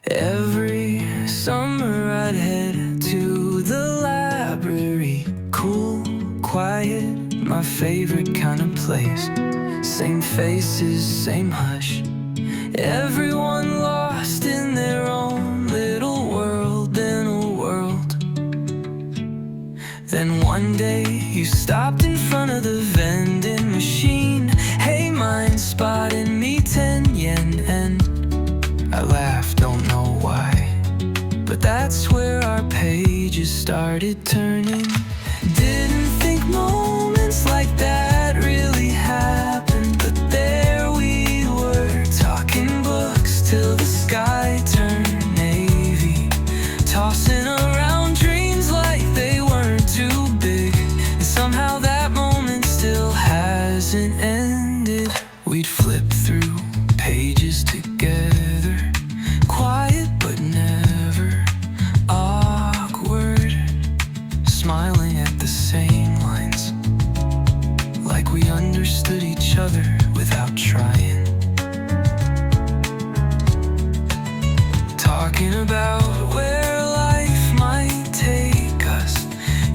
Every summer I'd head to the library. Cool, quiet, my favorite kind of place. Same faces, same hush. Everyone lost in their own little world in a world. Then one day you stopped in front of the vending machine. Hey, mine spotted me 10 yen and I laughed, don't know why. But that's where our pages started turning. Didn't think moments like that really happened, but there we were, talking books till the sky turned navy, tossing around dreams like they weren't too big. And somehow that moment still hasn't ended. We'd flip through pages together, quiet but never awkward, smiling at the same lines, like we understood each other without trying. Talking about where life might take us,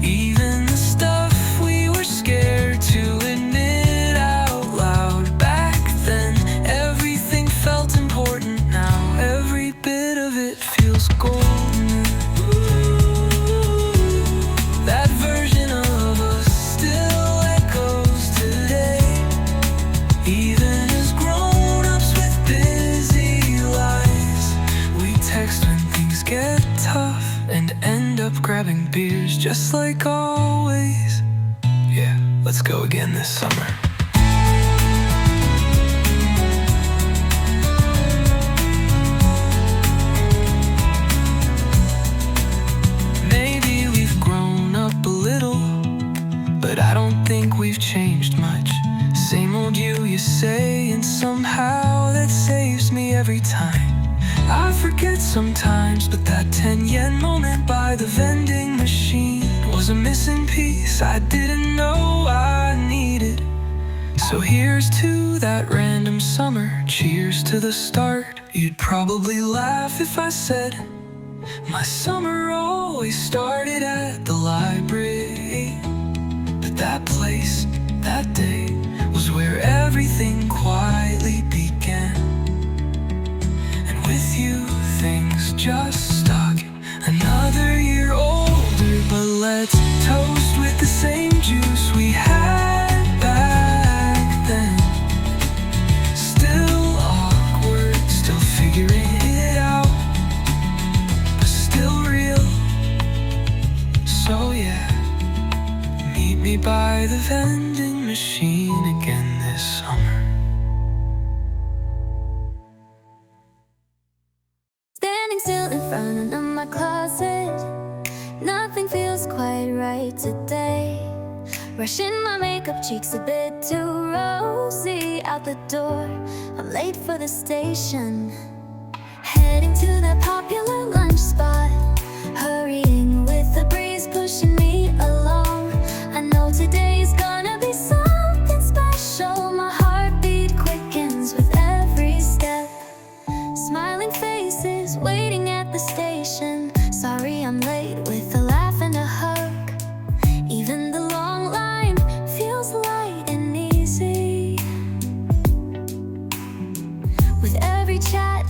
even the stuff we were scared to admit out loud. Back then, everything felt important. Now every bit of it feels golden. That version of us still echoes today, even as grown-ups with busy lives. We text when things get tough and end up grabbing beers just like always. Yeah, let's go again this summer. Maybe we've grown up a little, but I don't think we've changed much. Same old you say, and somehow that saves me every time. I forget sometimes, but that 10 yen moment by the vending machine was a missing piece I didn't know I needed. So here's to that random summer, cheers to the start. You'd probably laugh if I said my summer always started at the library. But that place, that day, was where everything quietly began. And with you, things just stuck. Another year older, but let's toast with the same juice we had back then. Still awkward, still figuring it out, but still real. So yeah, meet me by the vending machine again this summer. Standing still in front of my closet, nothing feels quite right today. Brushing my makeup, cheeks a bit too rosy. Out the door, I'm late for the station. Heading to that popular lunch spot, hurrying with the breeze pushing me along. I know today's gonna be something special. My heartbeat quickens with every step. Smiling faces waiting at the station. Sorry I'm late, with a laugh and a hug. Even the long line feels light and easy. With every chat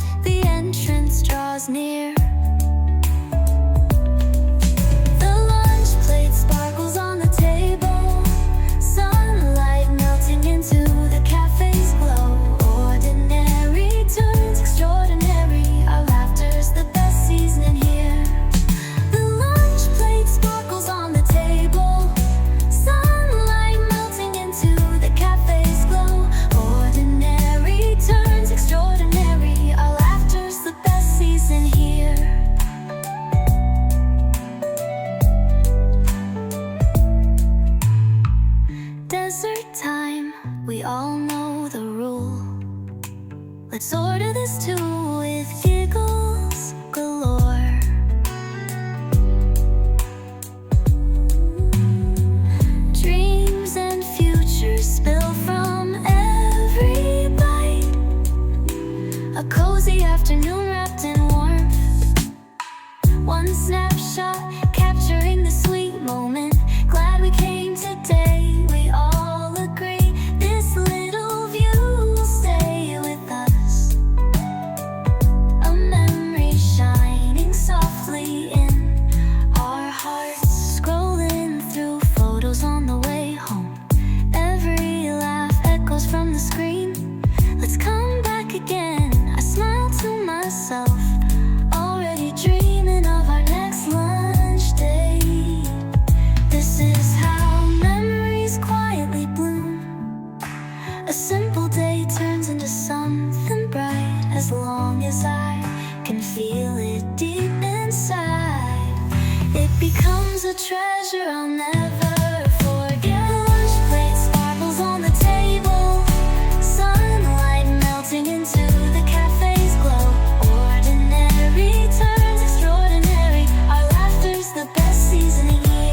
treasure I'll never forget. Lunch plate sparkles on the table, sunlight melting into the café's glow. Ordinary turns extraordinary, our laughter's the best seasoning here.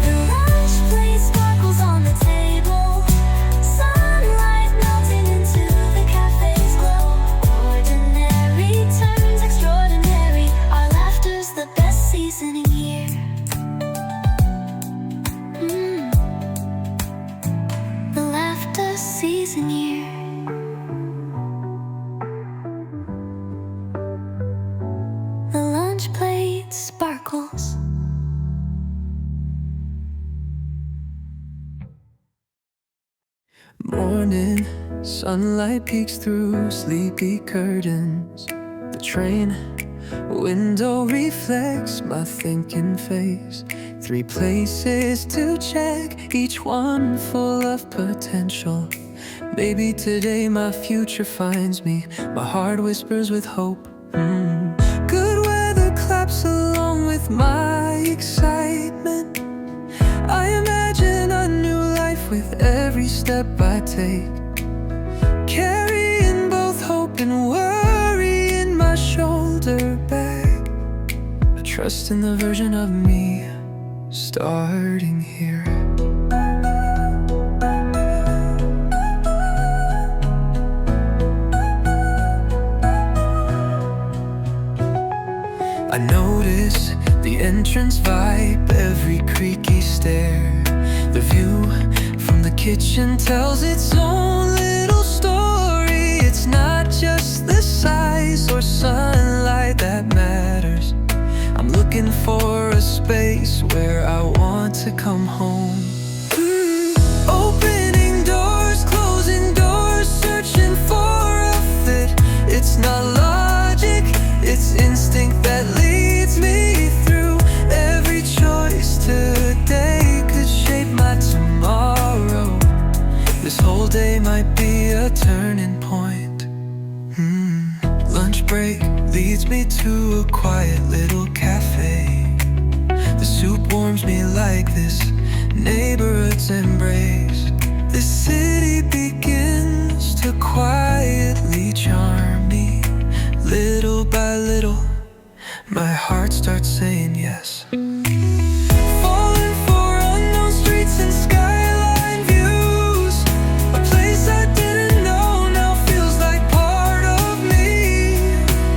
The lunch plate sparkles on the table, sunlight melting into the café's glow. Ordinary turns extraordinary, our laughter's the best seasoning here. The laughter season here. The lunch plate sparkles. Morning sunlight peeks through sleepy curtains. The train window reflects my thinking face. 3 places to check, each one full of potential. Maybe today my future finds me. My heart whispers with hope. Good weather claps along with my excitement. I imagine a new life with every step I take, carrying both hope and worry in my shoulder bag. I trust in the version of me starting here. I notice the entrance vibe, every creaky stair. The view from the kitchen tells its own little story. It's not just the size or sunlight that matters. I'm looking for a space where I want to come home. Opening doors, closing doors, searching for a fit. It's not logic, it's instinct that leads me through. Every choice today could shape my tomorrow. This whole day might be a turning point. Lunch break leads me to a quiet little cafe. The soup warms me like this neighborhood's embrace. This city begins to quietly charm me. Little by little, my heart starts saying yes. Falling for unknown streets and skyline views. A place I didn't know now feels like part of me.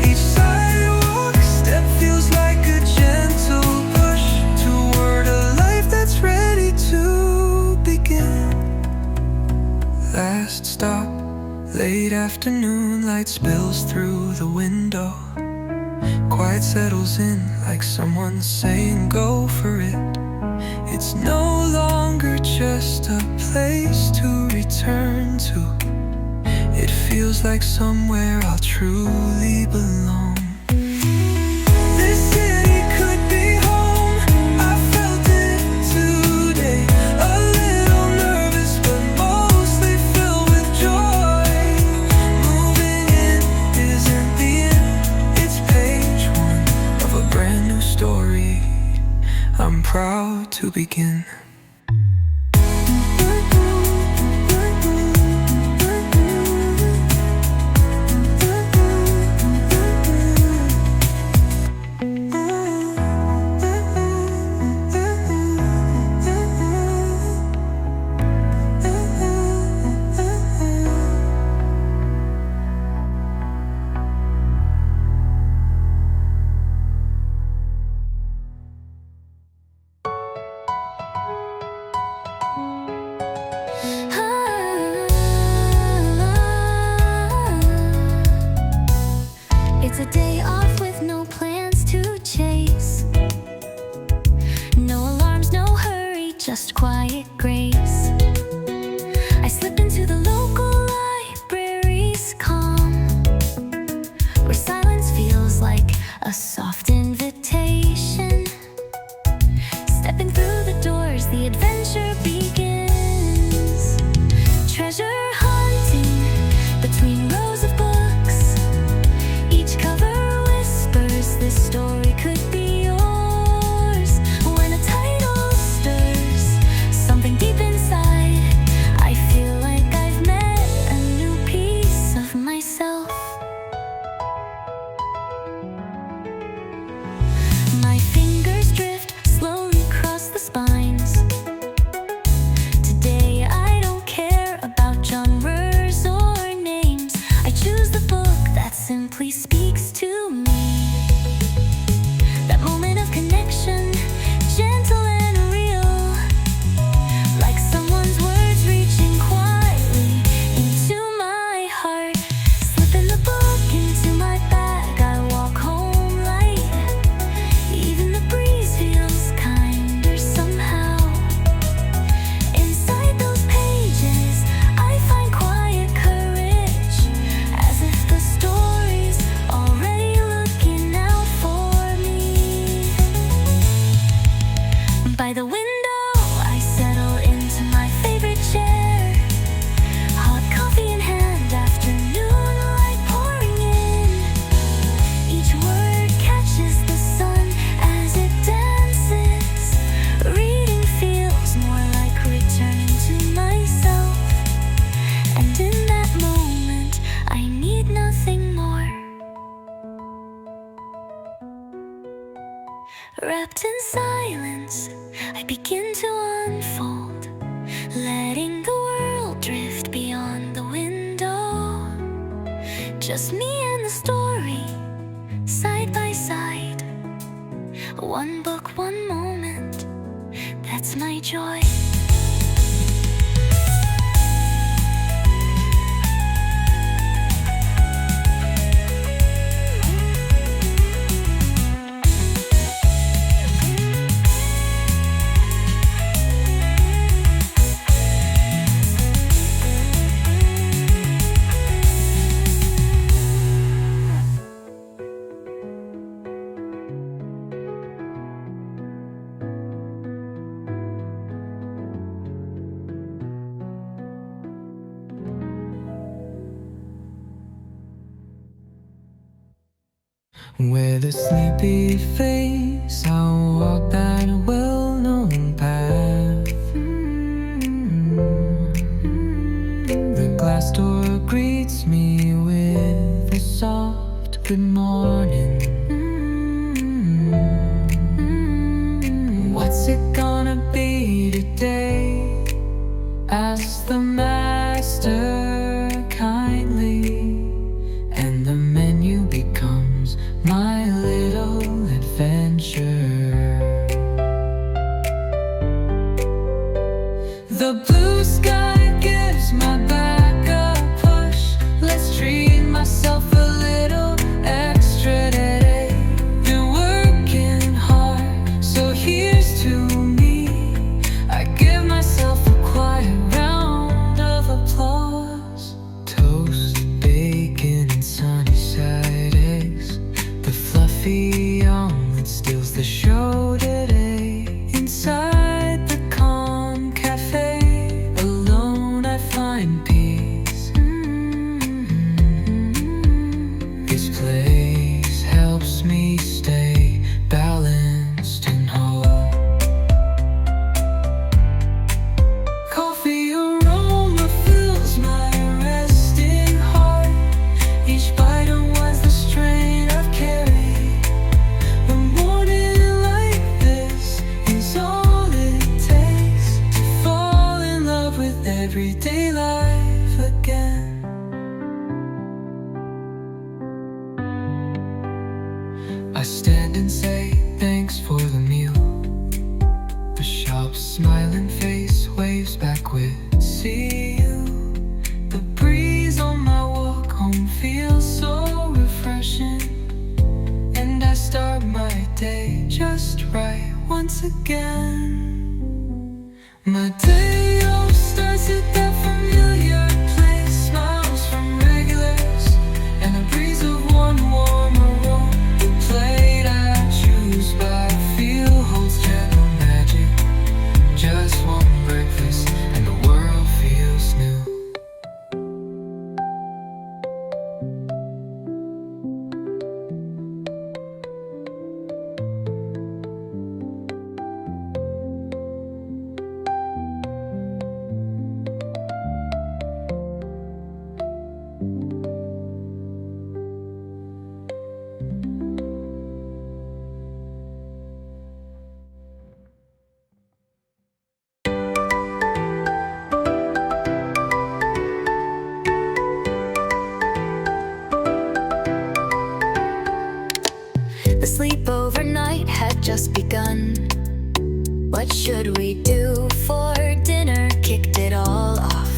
Each sidewalk step feels like a gentle push toward a life that's ready to begin. Last stop, late afternoon, light spills through the window. Quiet settles in like someone saying go for it. It's no longer just a place to return to. It feels like somewhere I'll truly belong. This city could be home, I felt it today. A little nervous but mostly filled with joy. Moving in isn't the end, it's page 1 of a brand new story I'm proud to begin. It's a day off with no plans to chase. No alarms, no hurry, just quiet grace. I slip into the local library's calm, where silence feels like a soft invitation. Stepping through the doors, the adventure begins. Treasure hunting between rows of books. Each cover whispers this story could be yours. When a next to me. That moment of connection, gentle and real, like someone's words reaching quietly into my heart. Slipping the book into my bag, I walk home light. Even the breeze feels kinder somehow. Inside those pages, I find quiet courage, as if the story's already looking out for me. By the window, I settle into my favorite chair. Hot coffee in hand, afternoon light pouring in. Each word catches the sun as it dances. Reading feels more like returning to myself. And in that moment, I need nothing more. Wrapped in silence, I begin to unfold, letting the world drift beyond the window. Just me and the story, side by side. One book, one moment, that's my joy. With a sleepy face, I'll walk that well-known path. The glass door greets me with a soft good morning. What's it gonna be today? Ask the master kindly, and the menu becomes my little adventure. The blue sky gives my back a push. Let's treat myself a little extra today. Been working hard, so here's to me. I give myself a quiet round of applause. Toast, bacon, and sunny side eggs. The fluffy omelet steals the show today. Inside the calm cafe, alone I find peace. This place helps me stay balanced and whole. Coffee aroma fills my resting heart. Each bite unwinds the strain I've carried. A morning like this is all it takes to fall in love with everyday life again. I stand and say thanks for the meal. A sharp smiling face waves back with see you. The breeze on my walk home feels so refreshing, and I start my day just right once again. My day off starts at that familiar place. Smiles from regulars and a breeze of one warm aroma. The plate I choose by feel holds gentle magic. Just one breakfast and the world feels new. The sleepover night had just begun. What should we do for dinner? Kicked it all off.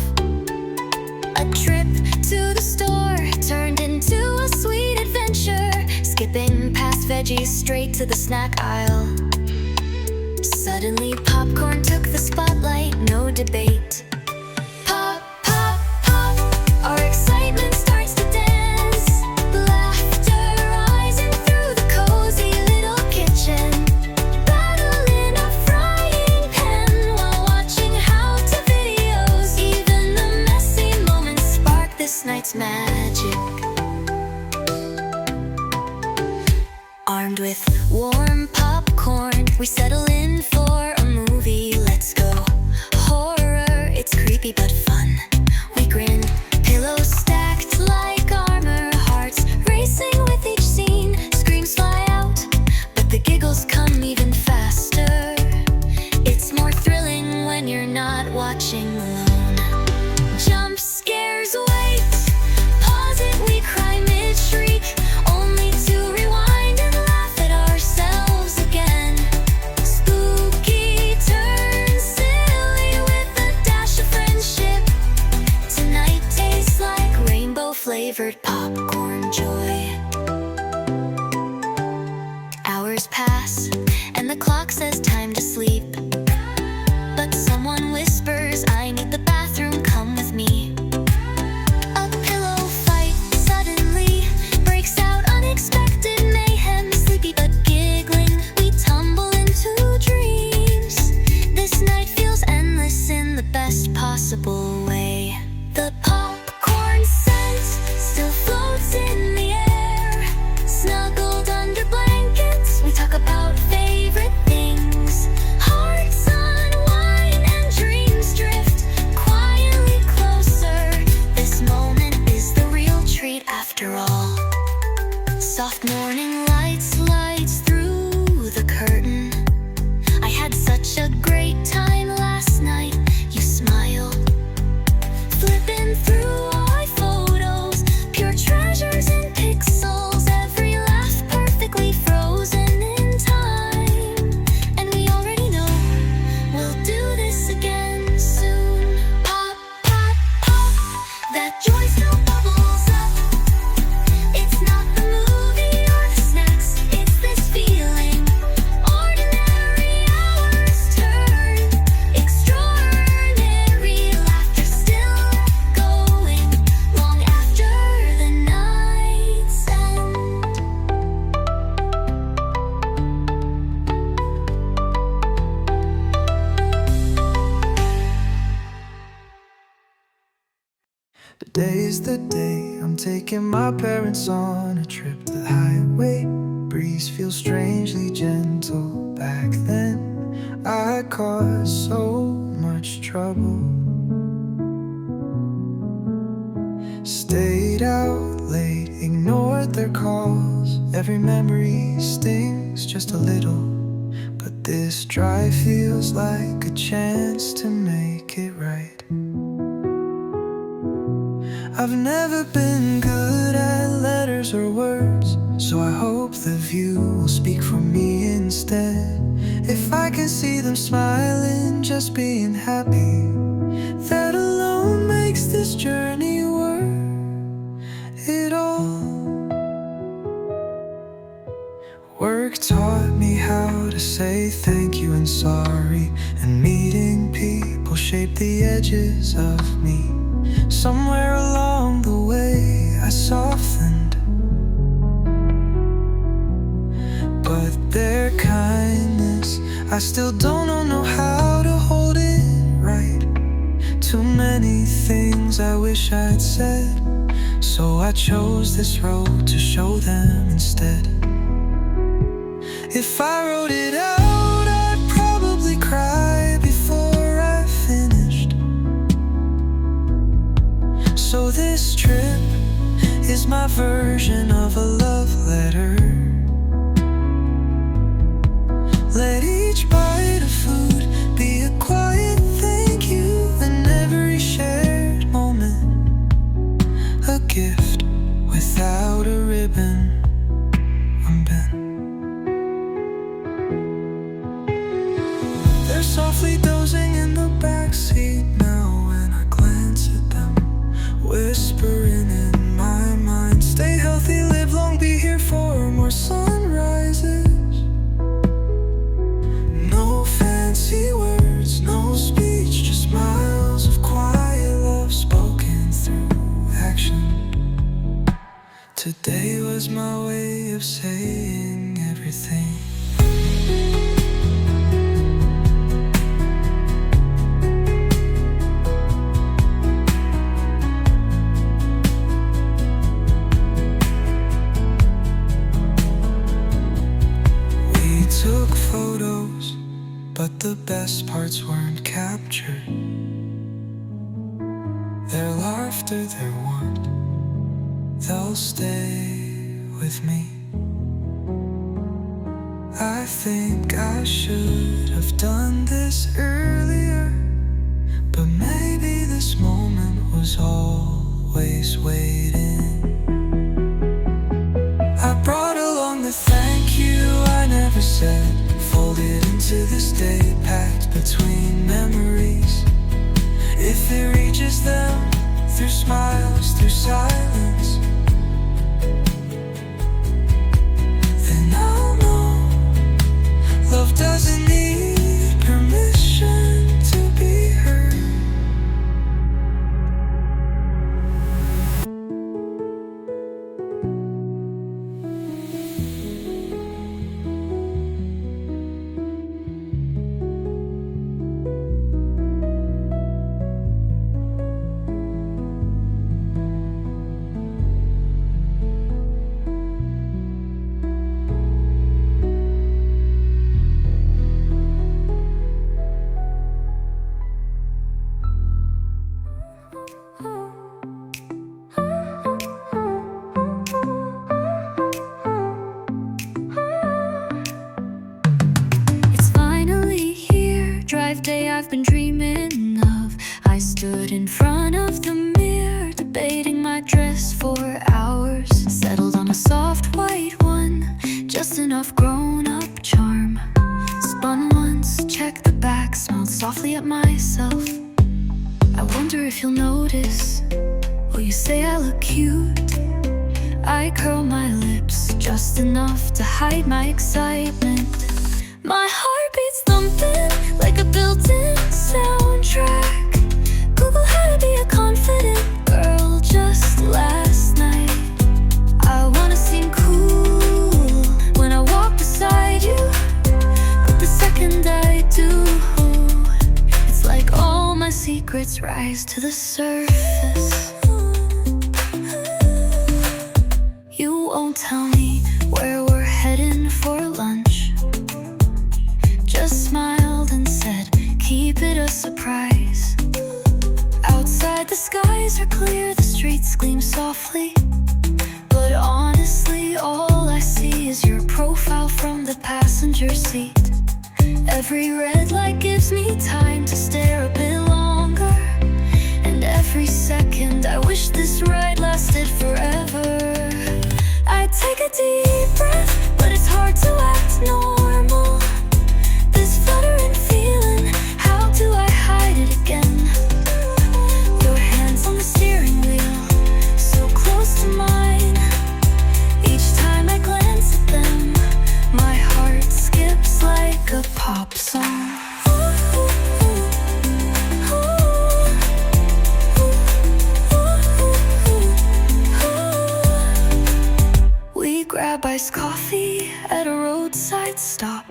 A trip to the store turned into a sweet adventure, skipping past veggies straight to the snack aisle. Suddenly popcorn took the spotlight, no debate. Pop, pop, pop, our excitement starts to dance. Laughter rising through the cozy little kitchen. Battle in a frying pan while watching how-to videos. Even the messy moments spark this night's magic. Armed with warm popcorn, we settle in for a movie. Let's go horror, it's creepy but fun. We grin, pillows stacked like armor, hearts racing with each scene. Screams fly out, but the giggles come even faster. It's more thrilling when you're not watching alone. Jump scares wait, pause it, we cry mid-shriek, only to rewind and laugh at ourselves again. Spooky turns silly with a dash of friendship. Tonight tastes like rainbow-flavored popcorn joy. Hours pass, and the clock says time to sleep. But someone whispers, I need the bathroom, come with me. A pillow fight suddenly breaks out, unexpected mayhem. Sleepy but giggling, we tumble into dreams. This night feels endless in the best possible way. The popcorn scent still floats in the air. Snuggled under blankets, we talk about favorite things. Hearts unwind and dreams drift quietly closer. This moment is the real treat after all. Soft morning lights through the curtain. I had such a great time last night, you smile. Flipping through our photos, pure treasures in pixels. Every laugh perfectly frozen in time. And we already know we'll do this again soon. Pop, pop, pop, that joy still bubbles up. It's not the movie or the snacks, it's this feeling. Ordinary hours turn extraordinary. Laughter still going long after the night's end. Today's the day I'm taking my parents on a trip. The highway breeze feels strangely gentle. Back then I caused so much trouble. Stayed out late, ignored their calls. Every memory stings just a little, but this drive feels like a chance to make it right. I've never been good at letters or words, so I hope the view will speak for me instead. If I can see them smiling, just being happy, that alone makes this journey worth it all. Work taught me how to say thank you and sorry, and meeting people shaped the edges of me. Somewhere along the way I softened, but their kindness I still don't know how to hold it right. Too many things I wish I'd said, so I chose this road to show them instead. If I wrote it out, I'd probably cry before I finished. So this trip is my version of a love letter. Let each bite of food be a quiet thank you, and every shared moment a gift without a ribbon unbent. but the best parts weren't captured. Their laughter, their warmth, they'll stay with me. I think I should have done this earlier, but maybe this moment was always waiting. I brought along the thank you I never said, folded into this day, packed between memories. If it reaches them through smiles, through silence, then I'll know love doesn't need permission to be heard. It's finally here, drive day I've been dreaming of. I stood in front of the mirror, debating my dress for hours. Settled on a soft white one, just enough grown-up charm. Spun once, checked the back, smiled softly at myself. I wonder if you'll notice. Will you say I look cute? I curl my lips, just enough to hide my excitement. My heart beats thumping like a built-in soundtrack. Google how to be a confident girl just last night. I wanna seem cool when I walk beside you, but the second I do, it's like all my secrets rise to the surface. You won't tell me where we're heading for lunch, just smiled and said, keep it a surprise. Outside the skies are clear, the streets gleam softly, but honestly all I see is your profile from the passenger seat. Every red light gives me time to stare a bit longer, and every second I wish this ride lasted forever. I take a deep breath, but it's hard to act normal. This fluttering feeling, how do I hide it again? Your hands on the steering wheel, so close to mine. Each time I glance at them, my heart skips like a pop song. We grab iced coffee at a roadside stop.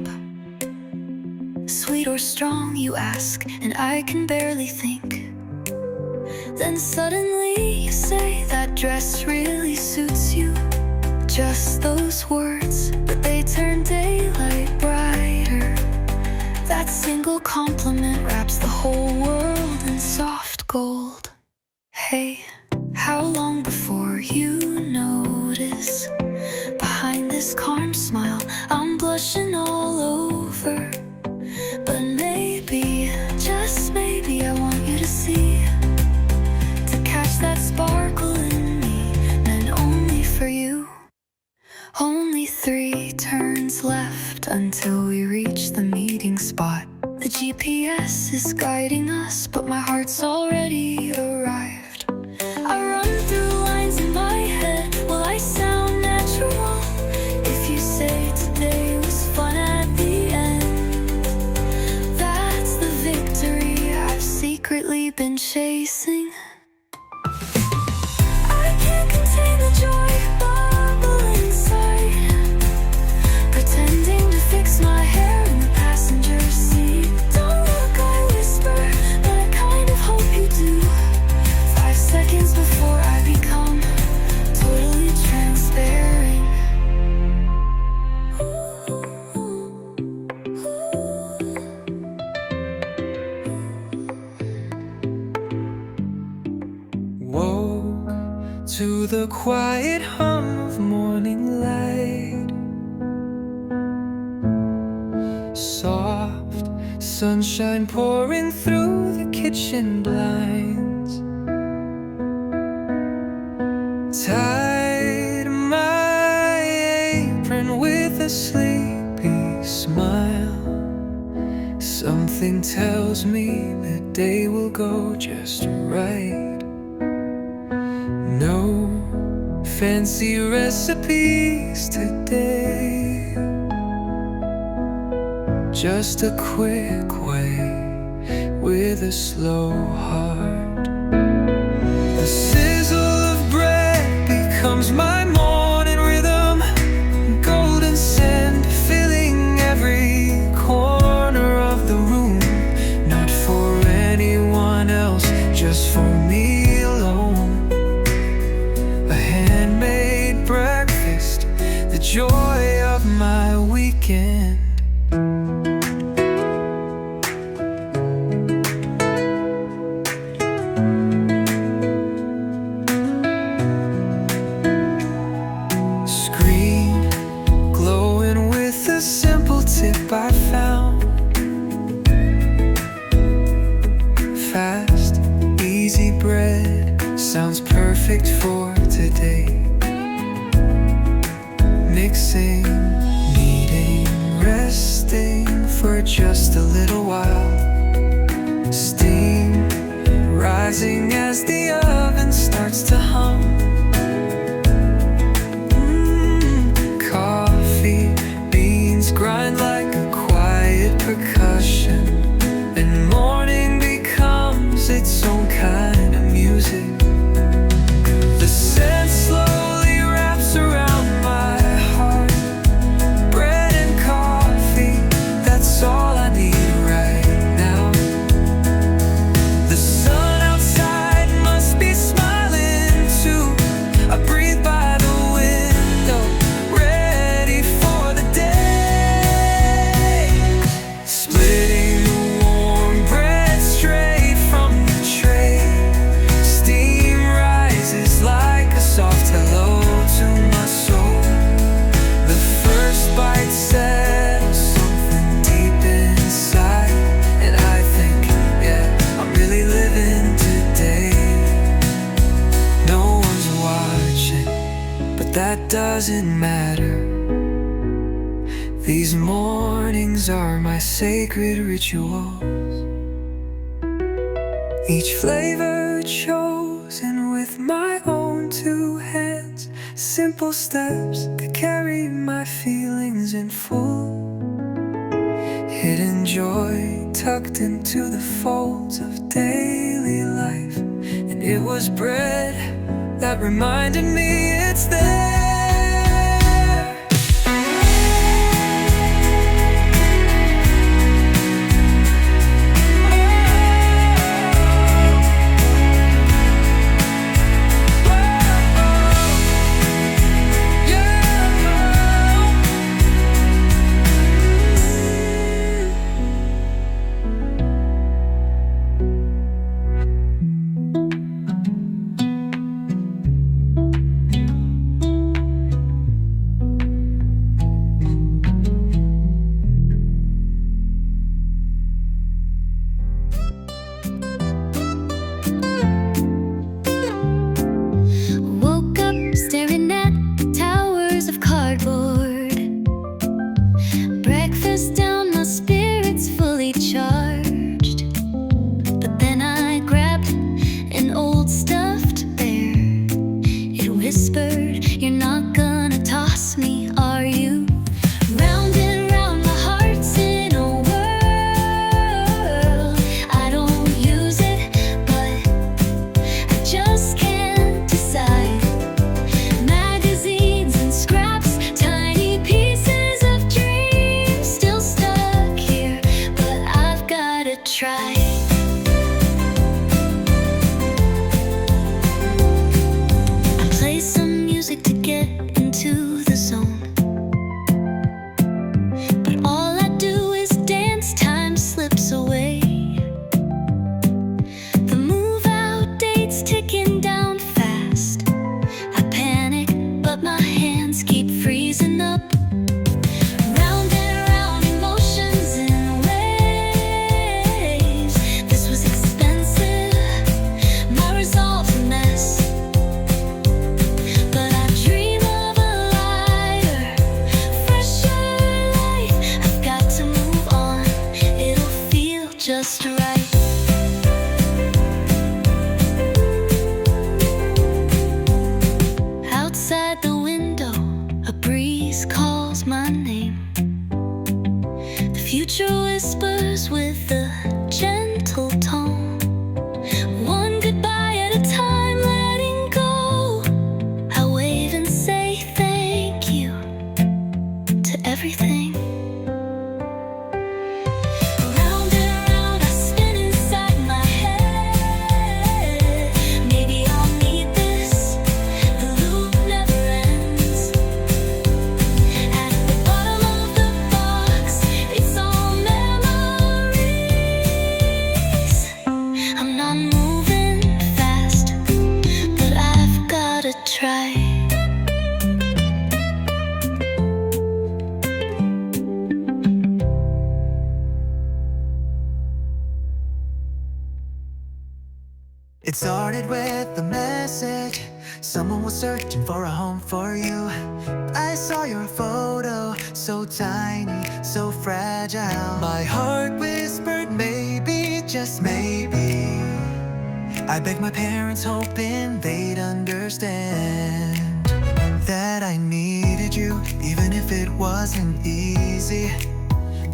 Sweet or strong, you ask, and I can barely think. Then suddenly you say that dress really suits you. Just those words, but they turn daylight brighter. That single compliment wraps the whole world in soft gold. Hey, how long before you notice? Behind this calm smile, I'm blushing all over. But maybe, just maybe, I want you to see, to catch that sparkle in me, meant only for you. Only 3 turns left until we reach the meeting spot. The GPS is guiding us, but my heart's already arrived. I run through lines in my head, will I sound natural? If you say today was fun at the end, that's the victory I've secretly been chasing. I can't contain the joy bubble inside, pretending to fix my hair in the passenger seat. Don't look, I whisper, but I kind of hope you do. 5 seconds before I become totally transparent. to the quiet hum of morning light. Soft sunshine pouring through the kitchen blinds. Tied my apron with a sleepy smile. Something tells me the day will go just right. No fancy recipes today, just a quick way with a slow heart. The sizzle of bread becomes my morning rhythm. Golden sand filling every corner of the room. Not for anyone else, just for me alone. A handmade breakfast, the joy of my weekend. I found fast, easy bread sounds perfect for today. Mixing, kneading, resting for just a little while. Steam rising as the oven starts to hum. Coffee beans grind like percussion, and morning becomes its own kind of music. The scent slowly wraps around my heart. Bread and coffee, that's all I need right now. The sun outside must be smiling too. I breathe by the window, ready for the day. Splitting the warm bread straight from the tray. Steam rises like a soft hello to my soul. The first bite settles something deep inside, and I think, yeah, I'm really living today. No one's watching, but that doesn't matter. These mornings are my sacred rituals. Each flavor chosen with my own two hands. Simple steps that carry my feelings in full. Hidden joy tucked into the folds of daily life. And it was bread that reminded me it's there. beginning. The future whispers with a gentle tone. One goodbye at a time, letting go. I wave and say thank you to everything. Round and round I spin inside my head. Maybe I'll need this. The loop never ends. At the bottom of the box, it's all memories. I'm not moving fast, but I've gotta try. It started with a message. Someone was searching for a home for you. I saw your photo, so tiny, so fragile. My heart whispered maybe, just maybe. I begged my parents, hoping they'd understand that I needed you, even if it wasn't easy.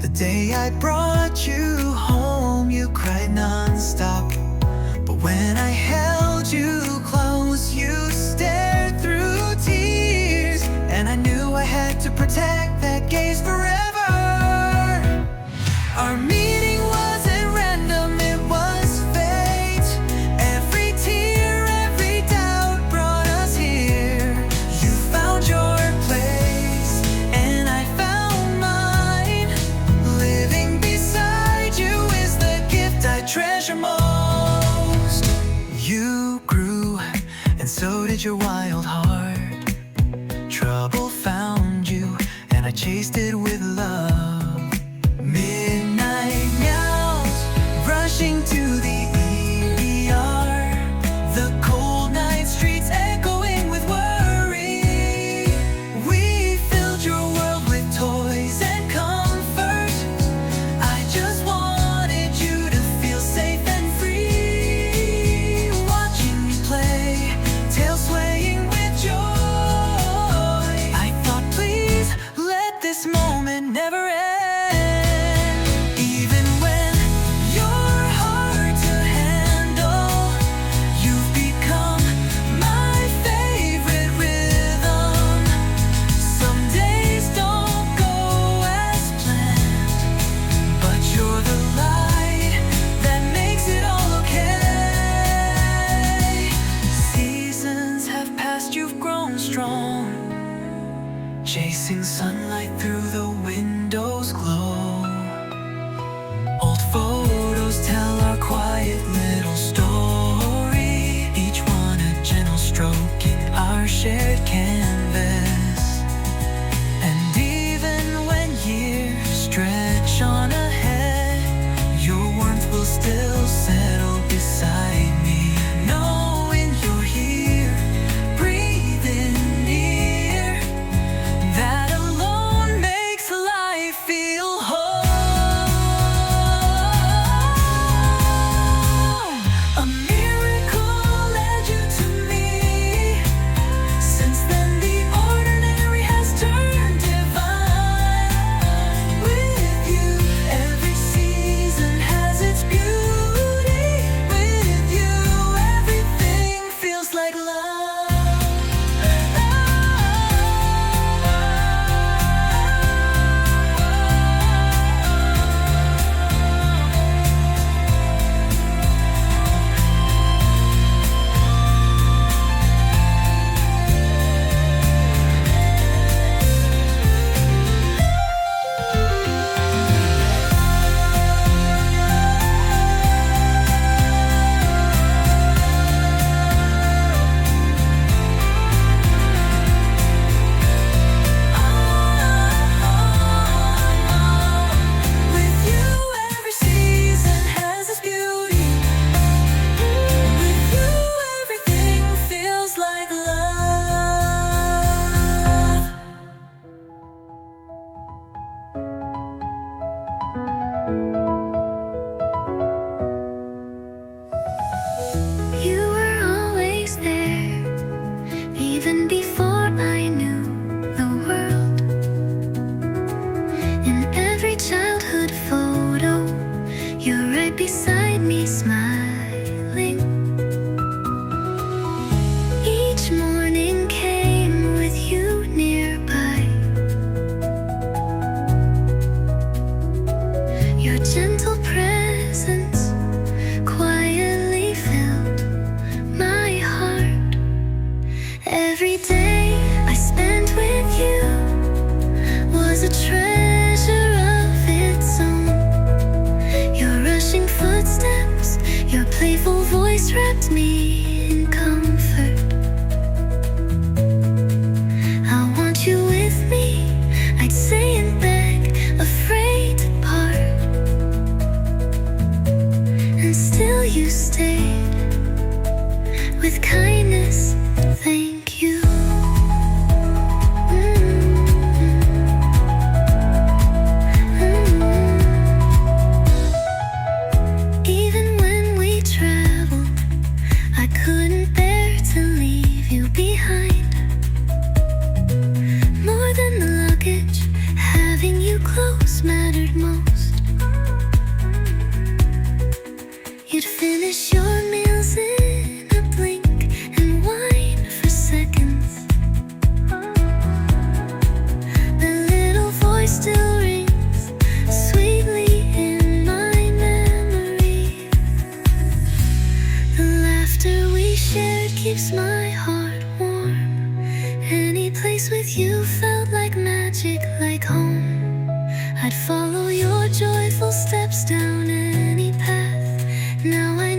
The day I brought you home, you cried non-stop. But when I held you close, you stared through tears. And I knew I had to protect that gaze forever. Our meeting wasn't random, it was fate. Every tear, every doubt brought us here. You found your place, and I found mine. Living beside you is the gift I treasure most. You grew, and so did your wild heart. Trouble found you, and I chased it with love. Midnight meows, rushing to the ER. The cold night streets echoing with worry. We filled your world with toys and comfort. I just wanted you to feel safe and free. Watching you play, tail swaying with joy. I thought, please let this moment right beside me, smiling. Each morning came with you nearby. Your gentle presence quietly filled my heart. Every day I spent with you was a treasure of its own. Your rushing footsteps, your playful voice wrapped me in comfort. I want you with me, I'd say and beg, afraid to part. And still you stayed with kindness, thank you. Even when we traveled, I couldn't bear to leave you behind. More than the luggage, having you close mattered most. You'd finish your meals in a blink and whine for seconds. The little voice still rings sweetly in my memory. The laughter we shared keeps my heart warm. Any place with you felt like magic, like home. I'd follow your joyful steps down any path. Now I